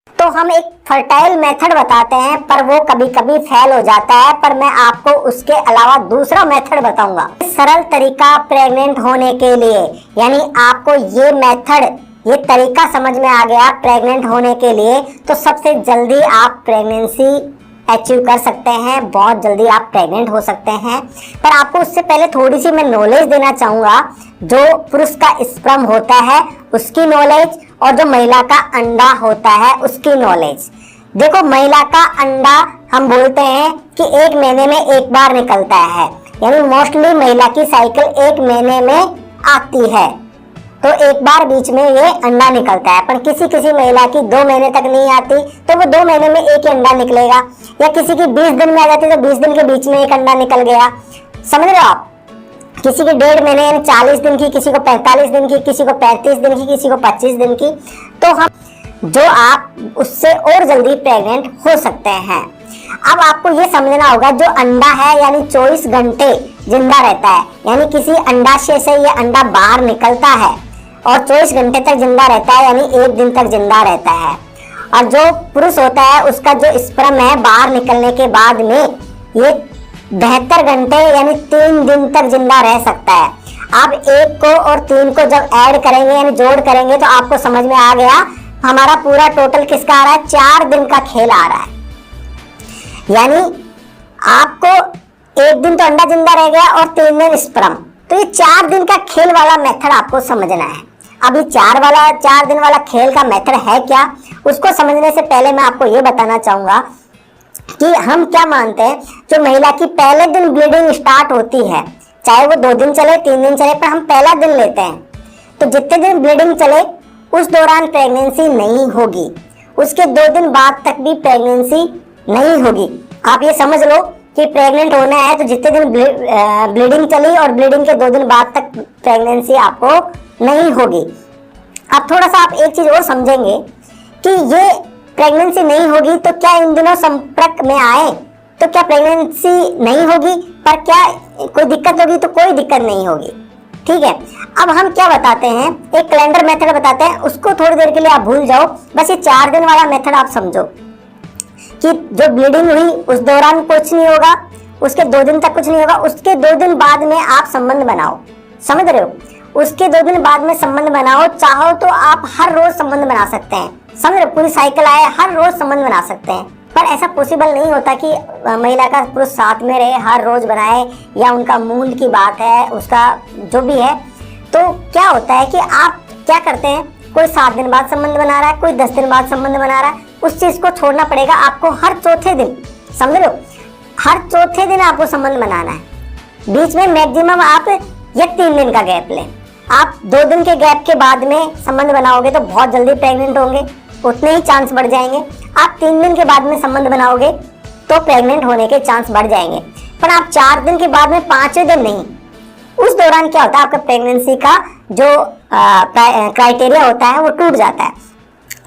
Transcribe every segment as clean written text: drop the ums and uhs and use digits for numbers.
तो हम एक फर्टाइल मेथड बताते हैं, पर वो कभी कभी फेल हो जाता है। पर मैं आपको उसके अलावा दूसरा मेथड बताऊंगा, सरल तरीका प्रेग्नेंट होने के लिए। यानी आपको ये मेथड, ये तरीका समझ में आ गया प्रेग्नेंट होने के लिए, तो सबसे जल्दी आप प्रेगनेंसी अचीव कर सकते हैं, बहुत जल्दी आप प्रेग्नेंट हो सकते हैं। पर आपको उससे पहले थोड़ी सी मैं नॉलेज देना चाहूँगा। जो पुरुष का स्पर्म होता है उसकी नॉलेज, और जो महिला का अंडा होता है उसकी नॉलेज। देखो, महिला का अंडा हम बोलते हैं कि 1 महीने में एक बार निकलता है, यानी मोस्टली महिला की साइकिल 1 महीने में आती है, तो एक बार बीच में ये अंडा निकलता है। पर किसी किसी महिला की 2 महीने तक नहीं आती, तो वो 2 महीने में एक ही अंडा निकलेगा। या किसी की 20 दिन में आ जाती है, तो 20 दिन के बीच में एक अंडा निकल गया। समझ रहे हो आप? किसी की 1.5 महीने यानी 40 दिन की, किसी को 45 दिन की, किसी को 35 दिन की, किसी को 25 दिन की। तो हम जो आप उससे और जल्दी प्रेग्नेंट हो सकते हैं। अब आपको ये समझना होगा, जो अंडा है यानी 24 घंटे जिंदा रहता है, यानी किसी अंडाशय से ये अंडा बाहर निकलता है और 24 घंटे तक जिंदा रहता है, यानी 1 दिन तक जिंदा रहता है। और जो पुरुष होता है उसका जो स्पर्म है बाहर निकलने के बाद में ये 72 घंटे यानी 3 दिन तक जिंदा रह सकता है। आप 1 को और 3 को जब ऐड करेंगे यानी जोड़ करेंगे, तो आपको समझ में आ गया हमारा पूरा टोटल किसका आ रहा है, 4 दिन का खेल आ रहा है। यानी आपको 1 दिन तो अंडा जिंदा रह गया और 3 दिन स्पर्म, तो ये 4 दिन का खेल वाला मेथड आपको समझना है। अभी 4 दिन वाला खेल का मेथड है क्या, उसको समझने से पहले मैं आपको ये बताना चाहूंगा कि हम क्या मानते हैं। जो महिला की पहले दिन ब्लीडिंग स्टार्ट होती है, चाहे वो 2 दिन चले 3 दिन चले, पर हम पहला दिन लेते हैं, तो जितने दिन ब्लीडिंग चले उस दौरान प्रेगनेंसी नहीं होगी, उसके 2 दिन बाद तक भी प्रेगनेंसी नहीं होगी। आप ये समझ लो कि प्रेग्नेंट होना है तो जितने दिन ब्लीडिंग चली और ब्लीडिंग के 2 दिन बाद तक प्रेगनेंसी आपको नहीं होगी। अब थोड़ा सा आप एक चीज और समझेंगे कि ये प्रेगनेंसी नहीं होगी तो क्या इन दिनों संपर्क में आए तो क्या प्रेगनेंसी नहीं होगी, पर क्या कोई दिक्कत होगी, तो कोई दिक्कत नहीं होगी। ठीक है, अब हम क्या बताते हैं, एक कैलेंडर मेथड बताते हैं, उसको थोड़ी देर के लिए आप भूल जाओ। बस ये 4 दिन वाला मेथड आप समझो कि जो ब्लीडिंग हुई उस दौरान कुछ नहीं होगा, उसके 2 दिन तक कुछ नहीं होगा, उसके 2 दिन बाद में आप संबंध बनाओ। समझ रहे हो? उसके 2 दिन बाद में संबंध बनाओ। चाहो तो आप हर रोज संबंध बना सकते हैं। समझ रहे? पूरी साइकिल आए हर रोज संबंध बना सकते हैं, पर ऐसा पॉसिबल नहीं होता कि महिला का पुरुष साथ में रहे हर रोज बनाए, या उनका मूल की बात है उसका जो भी है। तो क्या होता है कि आप क्या करते हैं, कोई 7 दिन बाद संबंध बना रहा है, कोई 10 दिन बाद संबंध बना रहा है, उस चीज को छोड़ना पड़ेगा आपको हर चौथे दिन। समझ लो, हर चौथे दिन आपको संबंध बनाना है। बीच में मैक्सिमम आप या 3 दिन का गैप लें। आप 2 दिन के गैप के बाद में संबंध बनाओगे तो बहुत जल्दी प्रेग्नेंट होंगे, उतने ही चांस बढ़ जाएंगे। आप 3 दिन के बाद में संबंध बनाओगे तो प्रेग्नेंट होने के चांस बढ़ जाएंगे। पर आप 4 दिन के बाद में 5वें दिन नहीं, उस दौरान क्या होता है, आपका प्रेगनेंसी का जो क्राइटेरिया होता है वो टूट जाता है।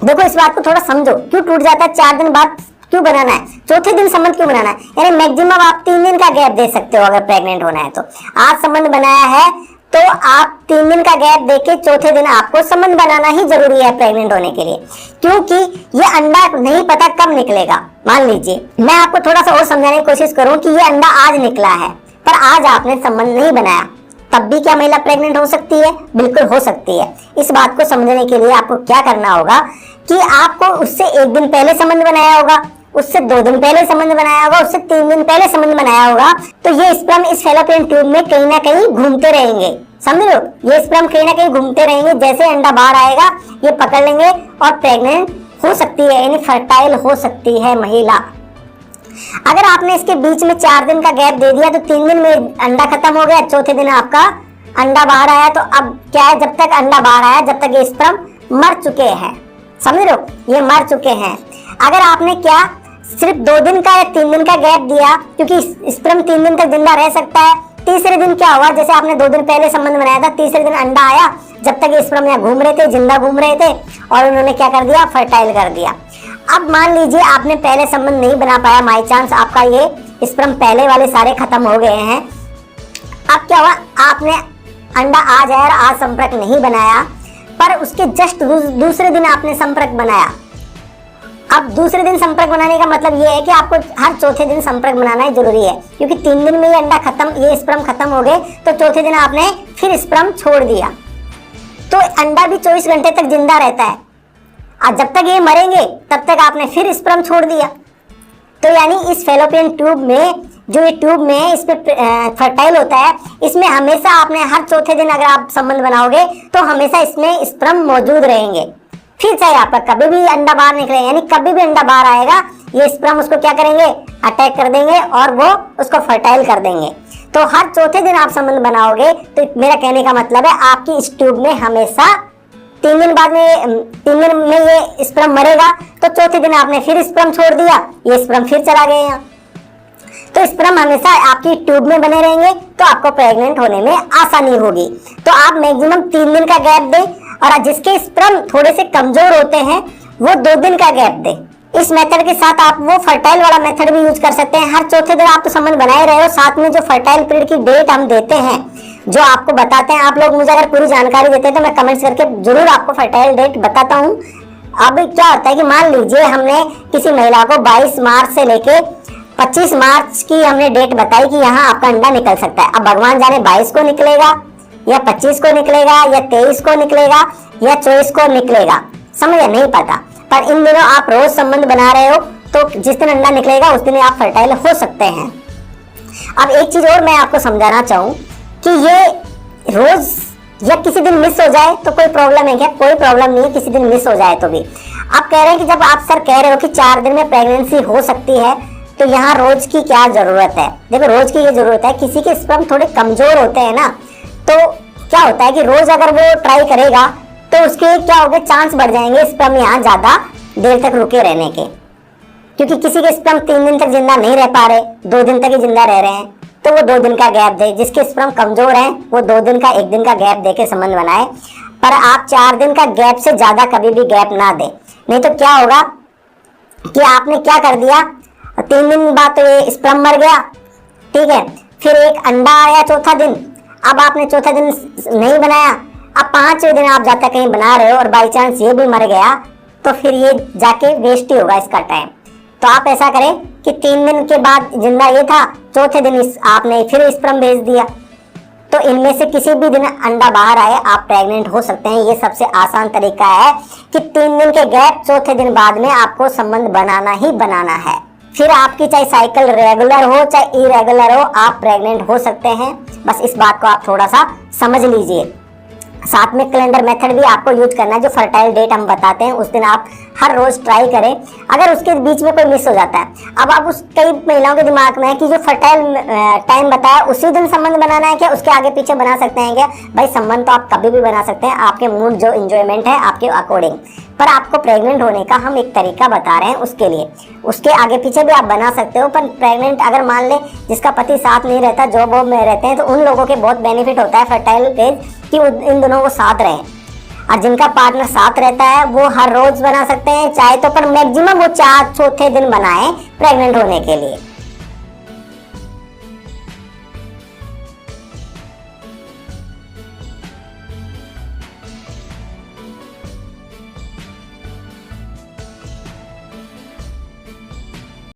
देखो, इस बात को थोड़ा समझो, क्यों टूट जाता है, 4 दिन बाद क्यों बनाना है, चौथे दिन संबंध क्यों बनाना है। यानी मैक्सिमम आप 3 दिन का गैप दे सकते हो अगर प्रेग्नेंट होना है तो। आज संबंध बनाया है तो आप 3 दिन का गैप देके चौथे दिन आपको संबंध बनाना ही जरूरी है प्रेग्नेंट होने के लिए, क्योंकि ये अंडा नहीं पता कब निकलेगा। मान लीजिए मैं आपको थोड़ा सा और समझाने की कोशिश करूं कि ये अंडा आज निकला है, पर आज आपने संबंध नहीं बनाया, तब भी क्या महिला प्रेग्नेंट हो सकती है? बिल्कुल हो सकती है। इस बात को समझने के लिए आपको क्या करना होगा कि आपको उससे 1 दिन पहले संबंध बनाया होगा, उससे 2 दिन पहले संबंध बनाया होगा, उससे 3 दिन पहले संबंध बनाया होगा, तो ये स्पर्म इस फैलोपियन ट्यूब में कहीं ना कहीं घूमते रहेंगे। समझ लो, ये स्पर्म कहीं ना कहीं घूमते रहेंगे। जैसे अंडा बाहर आएगा ये पकड़ लेंगे और प्रेग्नेंट हो सकती है, यानी फर्टाइल हो सकती है महिला। अगर आपने इसके बीच में 4 दिन का गैप दे दिया तो 3 दिन में अंडा खत्म हो गया, चौथे दिन आपका अंडा बाहर आया, तो अब क्या है, जब तक अंडा बाहर आया जब तक ये स्पर्म मर चुके हैं। समझ रहे हो, ये मर चुके हैं। अगर आपने क्या सिर्फ 2 दिन का या 3 दिन का गैप दिया, क्योंकि स्पर्म 3 दिन तक जिंदा रह सकता है, तीसरे दिन क्या हुआ, जैसे आपने 2 दिन पहले संबंध बनाया था, तीसरे दिन अंडा आया, जब तक ये स्पर्म यहाँ घूम रहे थे, जिंदा घूम रहे थे, और उन्होंने क्या कर दिया, फर्टाइल कर दिया। अब मान लीजिए आपने पहले संबंध नहीं बना पाया, बाई चांस आपका ये स्पर्म पहले वाले सारे खत्म हो गए हैं। अब क्या हुआ, आपने अंडा आज आया और आज संपर्क नहीं बनाया, पर उसके जस्ट दूसरे दिन आपने संपर्क बनाया अब दूसरे दिन संपर्क बनाने का मतलब ये है कि आपको हर चौथे दिन संपर्क बनाना ही जरूरी है, क्योंकि 3 दिन में ये अंडा खत्म, ये स्पर्म खत्म हो गए तो चौथे दिन आपने फिर स्पर्म छोड़ दिया तो अंडा भी 24 घंटे तक जिंदा रहता है और जब तक ये मरेंगे तब तक आपने फिर स्पर्म छोड़ दिया। तो यानी इस फैलोपियन ट्यूब में, जो ये ट्यूब में है, इसमें फर्टाइल होता है, इसमें हमेशा आपने हर चौथे दिन अगर आप संबंध बनाओगे तो हमेशा इसमें स्पर्म मौजूद रहेंगे। फिर चाहे आपका कभी भी अंडा बाहर निकले, यानी कभी भी अंडा बाहर आएगा, ये स्पर्म उसको क्या करेंगे, अटैक कर देंगे और वो उसको फर्टाइल कर देंगे। तो हर चौथे दिन आप संबंध बनाओगे तो मेरा कहने का मतलब है आपकी इस ट्यूब में हमेशा 3 दिन बाद में 3 दिन में ये स्पर्म मरेगा तो चौथे दिन आपने फिर स्पर्म छोड़ दिया, ये स्पर्म फिर चला गया यहाँ। तो स्पर्म हमेशा आपकी ट्यूब में बने रहेंगे तो आपको प्रेग्नेंट होने में आसानी होगी। तो आप मैक्सिमम 3 दिन का गैप दें और जिसके स्पर्म थोड़े से कमजोर होते हैं वो 2 दिन का गैप दें। इस मेथड के साथ आप वो फर्टाइल वाला मेथड भी यूज कर सकते हैं। हर चौथे दिन आप तो संबंध बनाए रहे हो, साथ में जो फर्टाइल पीरियड की डेट हम देते हैं, जो आपको बताते हैं, आप लोग मुझे अगर पूरी जानकारी देते हैं तो मैं कमेंट्स करके जरूर आपको फर्टाइल डेट बताता हूँ। अब क्या होता है कि मान लीजिए हमने किसी महिला को 22 मार्च से लेके 25 मार्च की हमने डेट बताई कि यहाँ आपका अंडा निकल सकता है। अब भगवान जाने 22 को निकलेगा या 25 को निकलेगा या 23 को निकलेगा या 24 को निकलेगा, समझे, नहीं पता। पर इन दिनों आप रोज संबंध बना रहे हो तो जिस दिन अंडा निकलेगा उस दिन आप फर्टाइल हो सकते हैं। अब एक चीज और मैं आपको समझाना चाहूँ कि ये रोज या किसी दिन मिस हो जाए तो कोई प्रॉब्लम है क्या? कोई प्रॉब्लम नहीं है, किसी दिन मिस हो जाए तो भी। आप कह रहे हैं कि जब आप सर कह रहे हो कि 4 दिन में प्रेगनेंसी हो सकती है तो यहाँ रोज की क्या जरूरत है? देखो रोज की ये जरूरत है, किसी के स्पर्म थोड़े कमजोर होते हैं ना, तो क्या होता है कि रोज अगर वो ट्राई करेगा तो उसके क्या होगा, चांस बढ़ जाएंगे स्पर्म यहाँ ज्यादा देर तक रुके रहने के, क्योंकि किसी के स्पर्म 3 दिन तक जिंदा नहीं रह पा रहे, 2 दिन तक ही जिंदा रह रहे हैं, तो वो 2 दिन का गैप दे। जिसके स्पर्म कमजोर हैं वो 2 दिन का 1 दिन का गैप दे के संबंध बनाए, पर आप 4 दिन का गैप से ज्यादा कभी भी गैप ना दे। नहीं तो क्या होगा कि आपने क्या कर दिया, 3 दिन बाद तो ये स्पर्म मर गया, ठीक है, फिर एक अंडा आया चौथा दिन, अब आपने चौथा दिन नहीं बनाया, अब 5वें दिन आप जाकर कहीं बना रहे हो और बाई चांस ये भी मर गया तो फिर ये जाके वेस्ट ही होगा इसका टाइम। तो आप ऐसा करें कि 3 दिन के बाद जिंदा ये था, चौथे दिन आपने फिर स्पर्म भेज दिया, तो इनमें से किसी भी दिन अंडा बाहर आए आप प्रेग्नेंट हो सकते हैं। ये सबसे आसान तरीका है कि 3 दिन के गैप चौथे दिन बाद में आपको संबंध बनाना ही बनाना है। फिर आपकी चाहे साइकिल रेगुलर हो चाहे इरेगुलर हो, आप प्रेग्नेंट हो सकते हैं। बस इस बात को आप थोड़ा सा समझ लीजिए। साथ में कैलेंडर मेथड भी आपको यूज करना है, जो फर्टाइल डेट हम बताते हैं उस दिन आप हर रोज ट्राई करें। अगर उसके बीच में कोई मिस हो जाता है, अब आप उस कई महिलाओं के दिमाग में है कि जो फर्टाइल टाइम बताया उसी दिन संबंध बनाना है क्या, उसके आगे पीछे बना सकते हैं क्या? भाई संबंध तो आप कभी भी बना सकते हैं, आपके मूड जो इंजॉयमेंट है आपके अकॉर्डिंग, पर आपको प्रेग्नेंट होने का हम एक तरीका बता रहे हैं उसके लिए। उसके आगे पीछे भी आप बना सकते हो, पर प्रेग्नेंट अगर मान ले जिसका पति साथ नहीं रहता, जॉब वॉब में रहते हैं, तो उन लोगों के बहुत बेनिफिट होता है फर्टाइल डेज कि इन दोनों वो साथ रहें। और जिनका पार्टनर साथ रहता है वो हर रोज बना सकते हैं चाहे तो, पर मैक्सिमम वो 4 चौथे दिन बनाए प्रेग्नेंट होने के लिए।